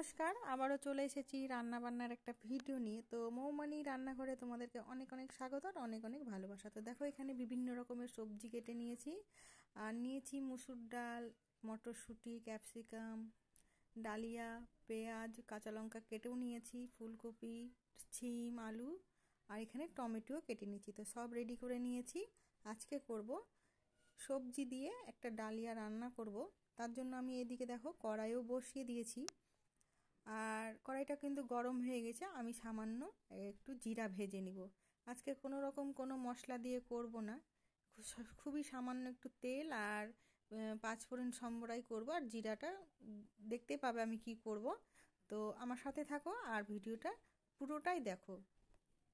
নমস্কার, আবারও চলে এসেছি রান্নাবান্নার একটা ভিডিও নিয়ে। তো মৌমানি রান্নাঘরে তোমাদেরকে অনেক অনেক স্বাগত আর অনেক অনেক ভালোবাসা। তো দেখো, এখানে বিভিন্ন রকমের সবজি কেটে নিয়েছি। আর নিয়েছি মুসুর ডাল, মটরশুঁটি, ক্যাপসিকাম, ডালিয়া, পেঁয়াজ, কাঁচা লঙ্কা কেটেও নিয়েছি, ফুলকপি, শিম, আলু, আর এখানে টমেটোও কেটে নিয়েছি। তো সব রেডি করে নিয়েছি। আজকে করব সবজি দিয়ে একটা ডালিয়া রান্না করব। তার জন্য আমি এদিকে দেখো কড়াইও বসিয়ে দিয়েছি। আর কড়াইটা কিন্তু গরম হয়ে গেছে। আমি সামান্য একটু জিরা ভেজে নিব। আজকে কোনো রকম কোনো মশলা দিয়ে করব না, খুবই সামান্য একটু তেল আর পাঁচফোড়ন সম্বরাই করব। আর জিরাটা দেখতে পাবে আমি কি করব। তো আমার সাথে থাকো আর ভিডিওটা পুরোটাই দেখো।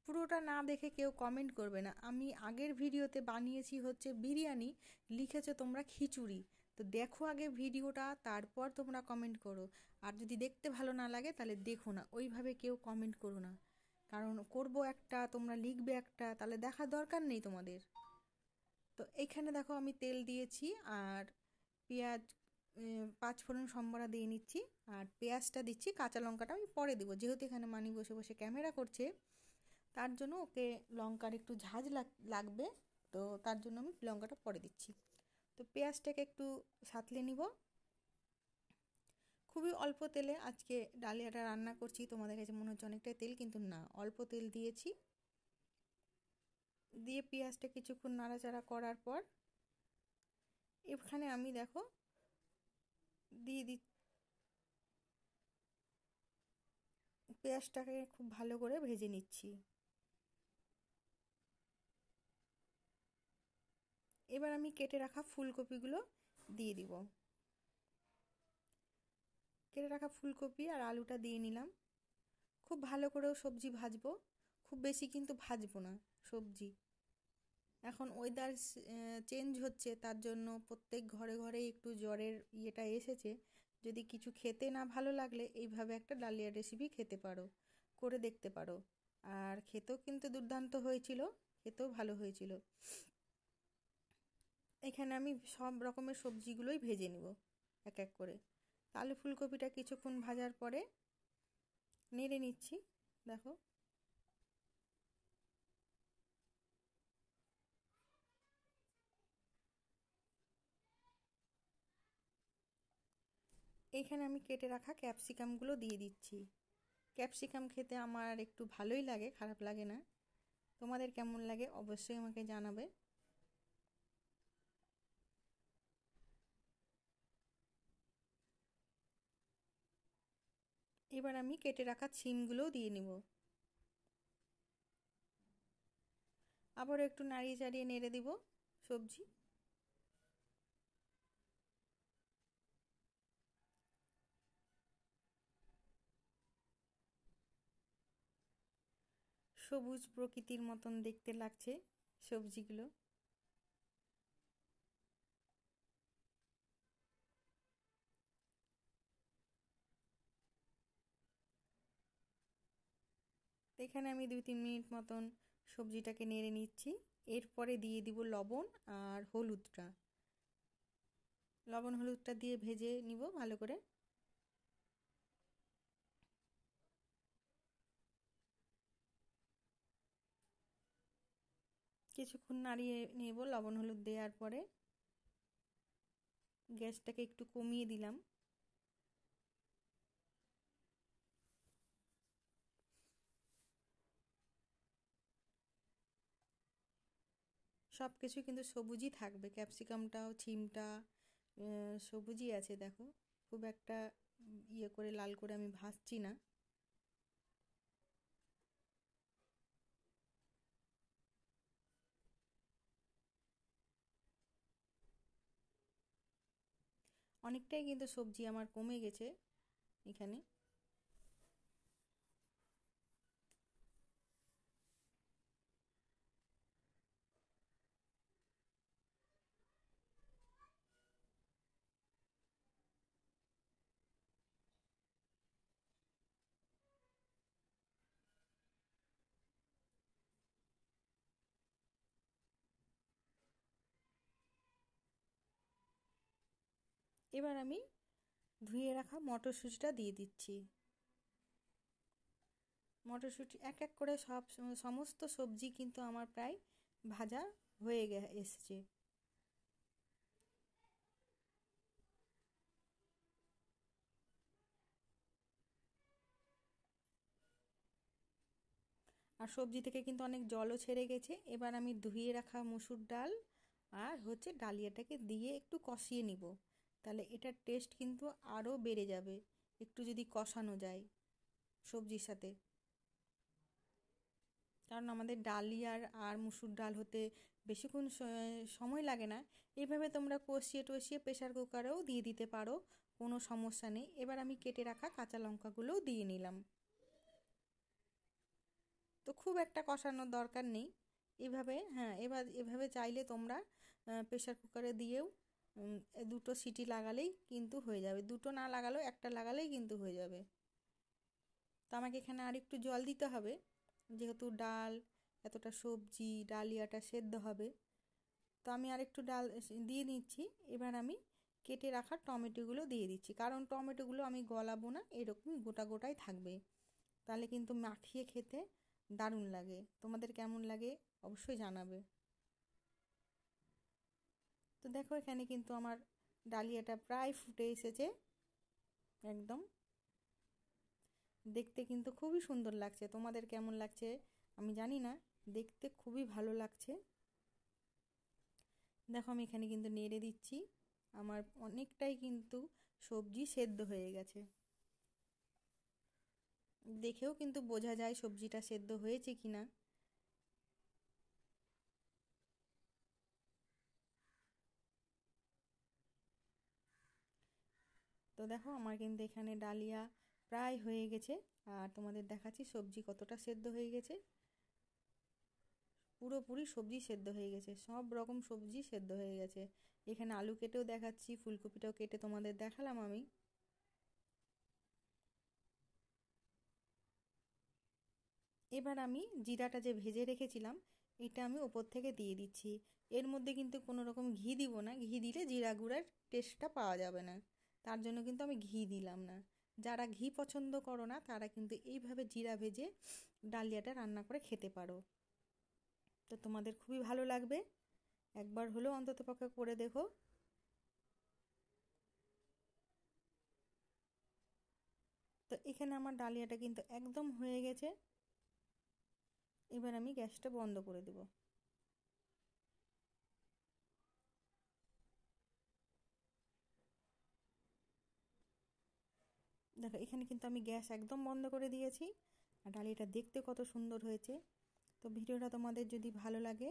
পুরোটা না দেখে কেউ কমেন্ট করবে না। আমি আগের ভিডিওতে বানিয়েছি হচ্ছে বিরিয়ানি, লিখেছো তোমরা খিচুড়ি। তো দেখো আগে ভিডিওটা, তারপর তোমরা কমেন্ট করো। আর যদি দেখতে ভালো না লাগে তাহলে দেখো না, ওইভাবে কেউ কমেন্ট করো না। কারণ করব একটা, তোমরা লিখবে একটা, তাহলে দেখার দরকার নেই তোমাদের। তো এইখানে দেখো আমি তেল দিয়েছি আর পেঁয়াজ, পাঁচফোড়ন সম্বরা দিয়ে নিচ্ছি। আর পেঁয়াজটা দিচ্ছি, কাঁচা লঙ্কাটা আমি পরে দেবো, যেহেতু এখানে মানি বসে বসে ক্যামেরা করছে। তার জন্য ওকে লঙ্কার একটু ঝাঁঝ লাগবে। তো তার জন্য আমি লঙ্কাটা পরে দিচ্ছি। তো পেঁয়াজটাকে একটু সাঁতলে নিব। খুবই অল্প তেলে আজকে ডালিয়াটা রান্না করছি। তোমাদের কাছে মনে হচ্ছে অনেকটাই তেল, কিন্তু না, অল্প তেল দিয়েছি। দিয়ে পেঁয়াজটা কিছুক্ষণ নাড়াচাড়া করার পর এখানে আমি দেখো দিয়ে পেঁয়াজটাকে খুব ভালো করে ভেজে নিচ্ছি। এবার আমি কেটে রাখা ফুলকপিগুলো দিয়ে দিব। কেটে রাখা ফুলকপি আর আলুটা দিয়ে নিলাম। খুব ভালো করেও সবজি ভাজবো, খুব বেশি কিন্তু ভাজবো না সবজি। এখন ওয়েদার চেঞ্জ হচ্ছে, তার জন্য প্রত্যেক ঘরে ঘরে একটু জ্বরের ইয়েটা এসেছে। যদি কিছু খেতে না ভালো লাগলে এইভাবে একটা ডালিয়া রেসিপি খেতে পারো, করে দেখতে পারো। আর খেতেও কিন্তু দুর্দান্ত হয়েছিল, খেতেও ভালো হয়েছিল। এখানে আমি সব রকমের সবজিগুলোই ভেজে নিব এক এক করে। আলু ফুলকপিটা কিছুক্ষণ ভাজার পরে নেড়ে নিচ্ছি। দেখো, এইখানে আমি কেটে রাখা ক্যাপসিকামগুলো দিয়ে দিচ্ছি। ক্যাপসিকাম খেতে আমার একটু ভালোই লাগে, খারাপ লাগে না। তোমাদের কেমন লাগে অবশ্যই আমাকে জানাবে। এবার আমি কেটে রাখা শিমগুলোও দিয়ে নিব। আবার একটু নাড়িয়ে চাড়িয়ে নেড়ে দিব সবজি। সবুজ প্রকৃতির মতন দেখতে লাগছে সবজিগুলো। এখানে আমি 2-3 মিনিট মতন সবজিটাকে নেড়ে নিচ্ছি। এরপরে দিয়ে দিব লবণ আর হলুদটা। লবণ হলুদটা দিয়ে ভেজে নিব ভালো করে। কিছুক্ষণ নাড়িয়ে নেব লবণ হলুদ দেওয়ার পরে। গ্যাসটাকে একটু কমিয়ে দিলাম। সব কিছু কিন্তু সবুজই থাকবে, ক্যাপসিকামটাও, শিমটা সবুজই আছে। দেখো, খুব একটা ইয়ে করে লাল করে আমি ভাজছি না। অনেকটাই কিন্তু সবজি আমার কমে গেছে এখানে। এবার আমি ধুয়ে রাখা মটরশুঁটিটা দিয়ে দিচ্ছি। মটরশুঁটি এক এক করে সমস্ত সবজি কিন্তু আমার প্রায় ভাজা হয়ে এসছে। আর সবজি থেকে কিন্তু অনেক জলও ছেড়ে গেছে। এবার আমি ধুয়ে রাখা মসুর ডাল আর হচ্ছে ডালিয়াটাকে দিয়ে একটু কষিয়ে নিব, তাহলে এটার টেস্ট কিন্তু আরও বেড়ে যাবে একটু যদি কষানো যায় সবজির সাথে। কারণ আমাদের ডালিয়ার আর মুসুর ডাল হতে বেশিক্ষণ সময় লাগে না। এইভাবে তোমরা কষিয়ে টষিয়ে প্রেশার কুকারেও দিয়ে দিতে পারো, কোনো সমস্যা নেই। এবার আমি কেটে রাখা কাঁচা লঙ্কাগুলোও দিয়ে নিলাম। তো খুব একটা কষানোর দরকার নেই। এভাবে চাইলে তোমরা প্রেশার কুকারে দিয়েও দুটো সিটি লাগালেই কিন্তু হয়ে যাবে, দুটো না লাগালেও একটা লাগালেই কিন্তু হয়ে যাবে। তো আমাকে এখানে আর একটু জল দিতে হবে, যেহেতু ডাল এতটা সবজি ডালিয়াটা সেদ্ধ হবে। তো আমি আর একটু ডাল দিয়ে নিচ্ছি। এবার আমি কেটে রাখা টমেটোগুলো দিয়ে দিচ্ছি, কারণ টমেটোগুলো আমি গলাবো না, এরকমই গোটা গোটাই থাকবে, তাহলে কিন্তু মাখিয়ে খেতে দারুণ লাগে। তোমাদের কেমন লাগে অবশ্যই জানাবে। তো দেখো এখানে কিন্তু আমার ডালিয়াটা প্রায় ফুটে এসেছে একদম। দেখতে কিন্তু খুবই সুন্দর লাগছে, তোমাদের কেমন লাগছে আমি জানি না, দেখতে খুবই ভালো লাগছে। দেখো আমি এখানে কিন্তু নেড়ে দিচ্ছি, আমার অনেকটাই কিন্তু সবজি সেদ্ধ হয়ে গেছে, দেখেও কিন্তু বোঝা যায় সবজিটা সেদ্ধ হয়েছে কিনা। তো দেখো আমার কিন্তু এখানে ডালিয়া প্রায় হয়ে গেছে, আর তোমাদের দেখাচ্ছি সবজি কতটা সেদ্ধ হয়ে গেছে। পুরোপুরি সবজি সেদ্ধ হয়ে গেছে, সব রকম সবজি সেদ্ধ হয়ে গেছে। এখানে আলু কেটেও দেখাচ্ছি, ফুলকপিটাও কেটে তোমাদের দেখালাম আমি। এবার আমি জিরাটা যে ভেজে রেখেছিলাম এটা আমি ওপর থেকে দিয়ে দিচ্ছি। এর মধ্যে কিন্তু কোনো রকম ঘি দিব না, ঘি দিলে জিরা গুঁড়ার টেস্টটা পাওয়া যাবে না, তার জন্য কিন্তু আমি ঘি দিলাম না। যারা ঘি পছন্দ করো না তারা কিন্তু এইভাবে জিরা ভেজে ডালিয়াটা রান্না করে খেতে পারো, তো তোমাদের খুবই ভালো লাগবে, একবার হলেও অন্ততপক্ষে করে দেখো। তো এখানে আমার ডালিয়াটা কিন্তু একদম হয়ে গেছে। এবার আমি গ্যাসটা বন্ধ করে দেব। দেখো এখানে কিন্তু আমি গ্যাস একদম বন্ধ করে দিয়েছি, আর ডালিয়াটা দেখতে কত সুন্দর হয়েছে। তো ভিডিওটা তোমাদের যদি ভালো লাগে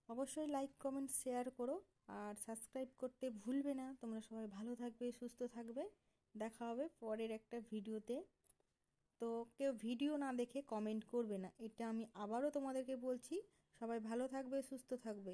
অবশ্যই লাইক কমেন্ট শেয়ার করো, আর সাবস্ক্রাইব করতে ভুলবে না। তোমরা সবাই ভালো থাকবে সুস্থ থাকবে, দেখা হবে পরের একটা ভিডিওতে। তো কেউ ভিডিও না দেখে কমেন্ট করবে না, এটা আমি আবারও তোমাদেরকে বলছি। সবাই ভালো থাকবে সুস্থ থাকবে।